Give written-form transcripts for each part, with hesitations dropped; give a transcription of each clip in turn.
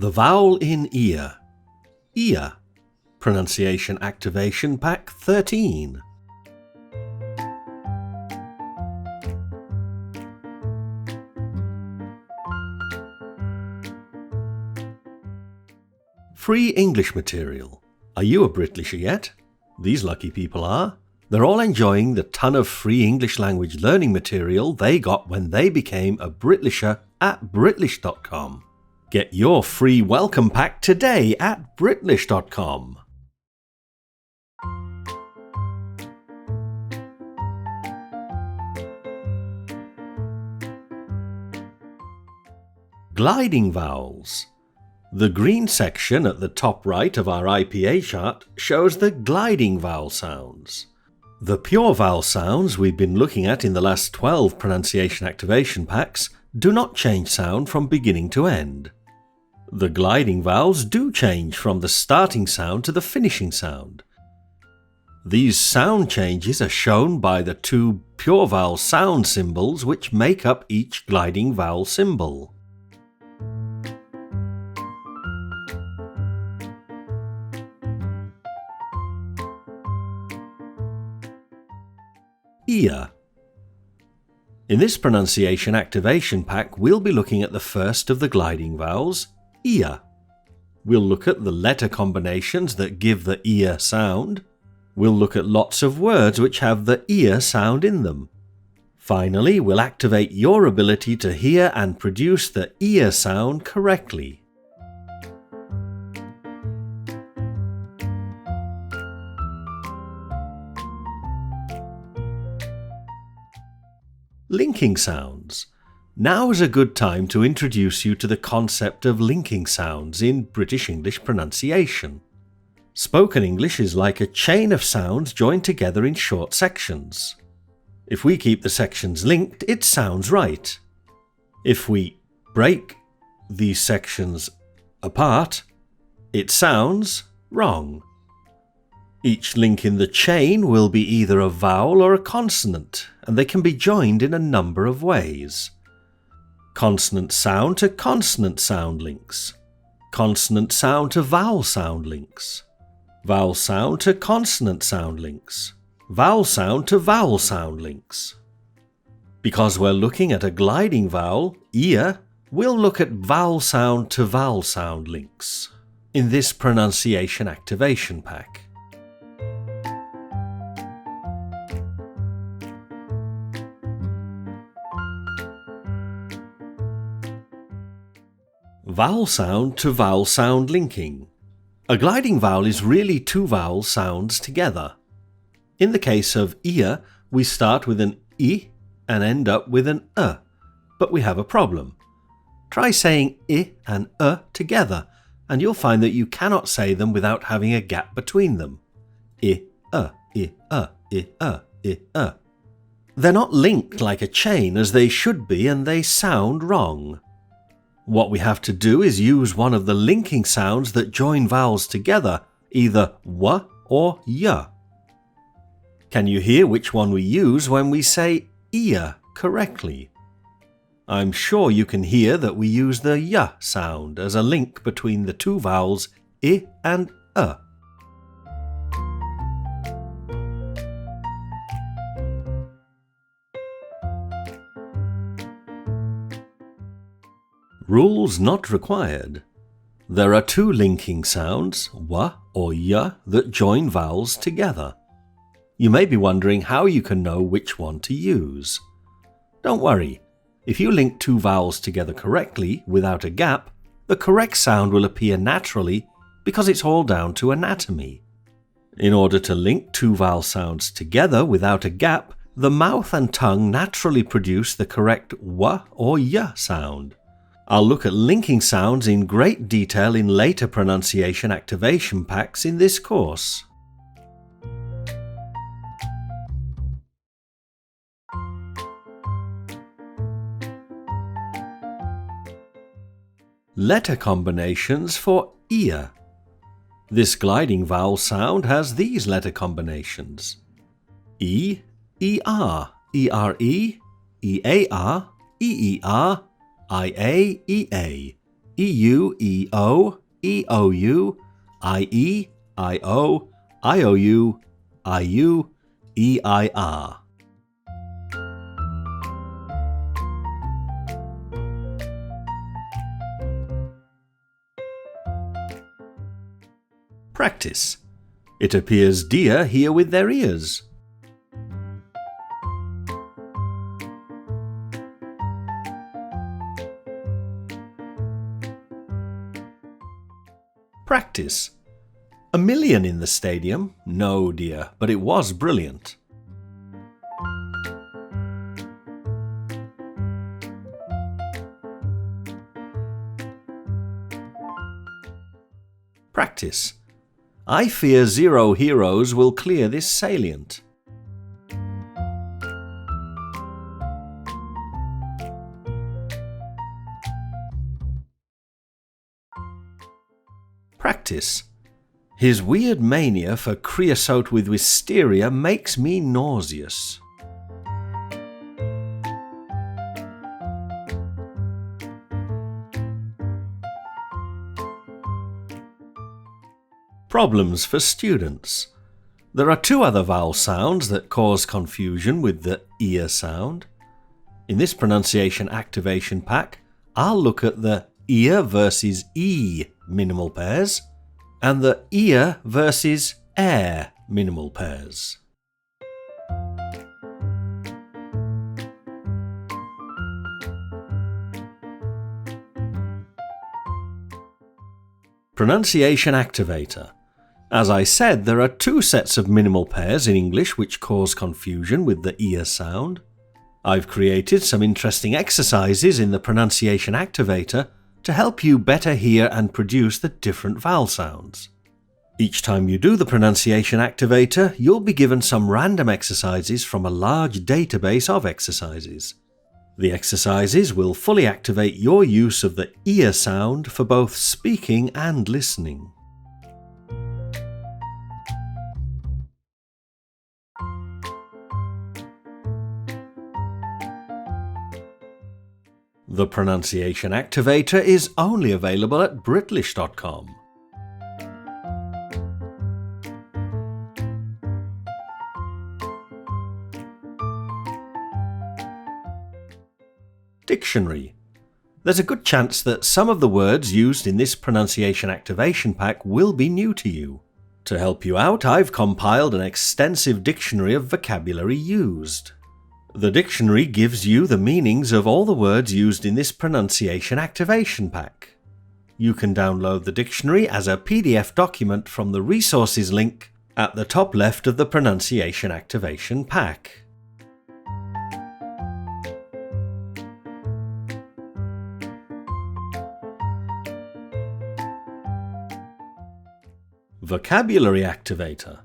The vowel in ear. Ear. Pronunciation Activation Pack 13. Free English material. Are you a Britlisher yet? These lucky people are. They're all enjoying the ton of free English language learning material they got when they became a Britlisher at Britlish.com. Get your free welcome pack today at Britlish.com. Gliding vowels. The green section at the top right of our IPA chart shows the gliding vowel sounds. The pure vowel sounds we've been looking at in the last 12 pronunciation activation packs do not change sound from beginning to end. The gliding vowels do change from the starting sound to the finishing sound. These sound changes are shown by the two pure vowel sound symbols which make up each gliding vowel symbol. Ear. In this pronunciation activation pack, we'll be looking at the first of the gliding vowels, ear. We'll look at the letter combinations that give the ear sound. We'll look at lots of words which have the ear sound in them. Finally, we'll activate your ability to hear and produce the ear sound correctly. Linking sounds. Now is a good time to introduce you to the concept of linking sounds in British English pronunciation. Spoken English is like a chain of sounds joined together in short sections. If we keep the sections linked, it sounds right. If we break these sections apart, it sounds wrong. Each link in the chain will be either a vowel or a consonant, and they can be joined in a number of ways. Consonant sound to consonant sound links. Consonant sound to vowel sound links. Vowel sound to consonant sound links. Vowel sound to vowel sound links. Because we're looking at a gliding vowel, ear, we'll look at vowel sound to vowel sound links in this pronunciation activation pack. Vowel sound to vowel sound linking. A gliding vowel is really two vowel sounds together. In the case of ear, we start with an I and end up with an but we have a problem. Try saying I and together, and you'll find that you cannot say them without having a gap between them. I, I, I. They're not linked like a chain as they should be, and they sound wrong. What we have to do is use one of the linking sounds that join vowels together, either w or y. Can you hear which one we use when we say ear correctly? I'm sure you can hear that we use the y sound as a link between the two vowels I and Rules not required. There are two linking sounds, w or y, that join vowels together. You may be wondering how you can know which one to use. Don't worry. If you link two vowels together correctly, without a gap, the correct sound will appear naturally because it's all down to anatomy. In order to link two vowel sounds together without a gap, the mouth and tongue naturally produce the correct w or y sound. I'll look at linking sounds in great detail in later pronunciation activation packs in this course. Letter combinations for ear. This gliding vowel sound has these letter combinations: E, ER, ERE, EAR, EER, IA, EA. EU, EO, EOU, IE, IO, IOU, IU, EIR. Practice. It appears deer hear with their ears. Practice. 1,000,000 in the stadium? No, dear, but it was brilliant. Practice. I fear 0 heroes will clear this salient. Practice. His weird mania for creosote with wisteria makes me nauseous. Problems for students. There are 2 other vowel sounds that cause confusion with the ear sound. In this pronunciation activation pack, I'll look at the ear versus e minimal pairs and the ear versus air minimal pairs. Pronunciation activator. As I said, there are 2 sets of minimal pairs in English which cause confusion with the ear sound. I've created some interesting exercises in the pronunciation activator to help you better hear and produce the different vowel sounds. Each time you do the pronunciation activator, you'll be given some random exercises from a large database of exercises. The exercises will fully activate your use of the ear sound for both speaking and listening. The pronunciation activator is only available at Britlish.com. Dictionary. There's a good chance that some of the words used in this pronunciation activation pack will be new to you. To help you out, I've compiled an extensive dictionary of vocabulary used. The dictionary gives you the meanings of all the words used in this pronunciation activation pack. You can download the dictionary as a PDF document from the resources link at the top left of the pronunciation activation pack. Vocabulary activator.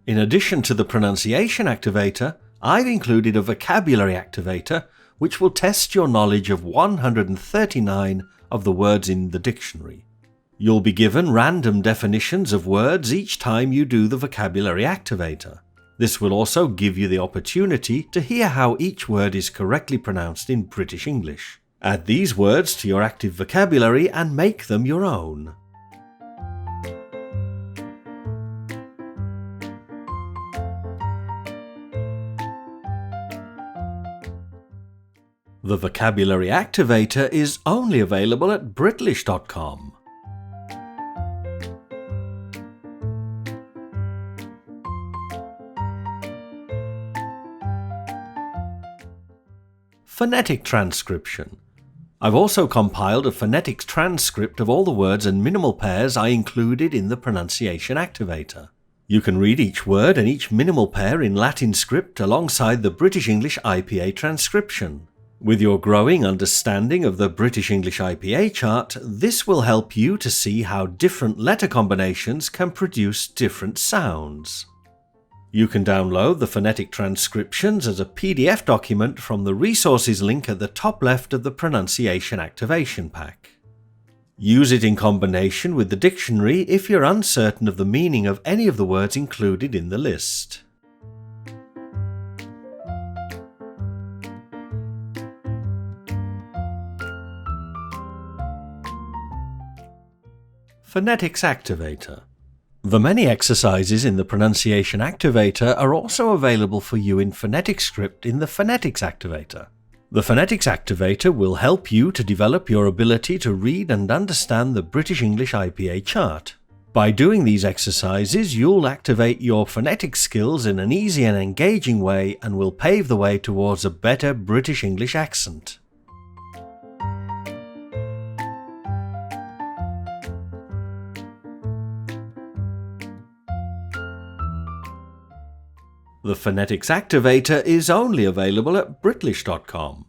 In addition to the pronunciation activator, I've included a vocabulary activator which will test your knowledge of 139 of the words in the dictionary. You'll be given random definitions of words each time you do the vocabulary activator. This will also give you the opportunity to hear how each word is correctly pronounced in British English. Add these words to your active vocabulary and make them your own. The vocabulary activator is only available at Britlish.com. Phonetic transcription. I've also compiled a phonetics transcript of all the words and minimal pairs I included in the pronunciation activator. You can read each word and each minimal pair in Latin script alongside the British English IPA transcription. With your growing understanding of the British English IPA chart, this will help you to see how different letter combinations can produce different sounds. You can download the phonetic transcriptions as a PDF document from the resources link at the top left of the pronunciation activation pack. Use it in combination with the dictionary if you're uncertain of the meaning of any of the words included in the list. Phonetics Activator. The many exercises in the Pronunciation Activator are also available for you in phonetic script in the Phonetics Activator. The Phonetics Activator will help you to develop your ability to read and understand the British English IPA chart. By doing these exercises, you'll activate your phonetic skills in an easy and engaging way and will pave the way towards a better British English accent. The Phonetics Activator is only available at Britlish.com.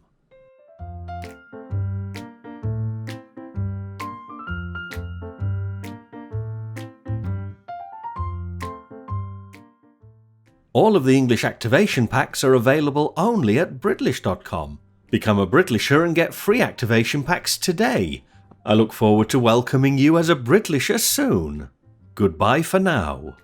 All of the English activation packs are available only at Britlish.com. Become a Britlisher and get free activation packs today. I look forward to welcoming you as a Britlisher soon. Goodbye for now.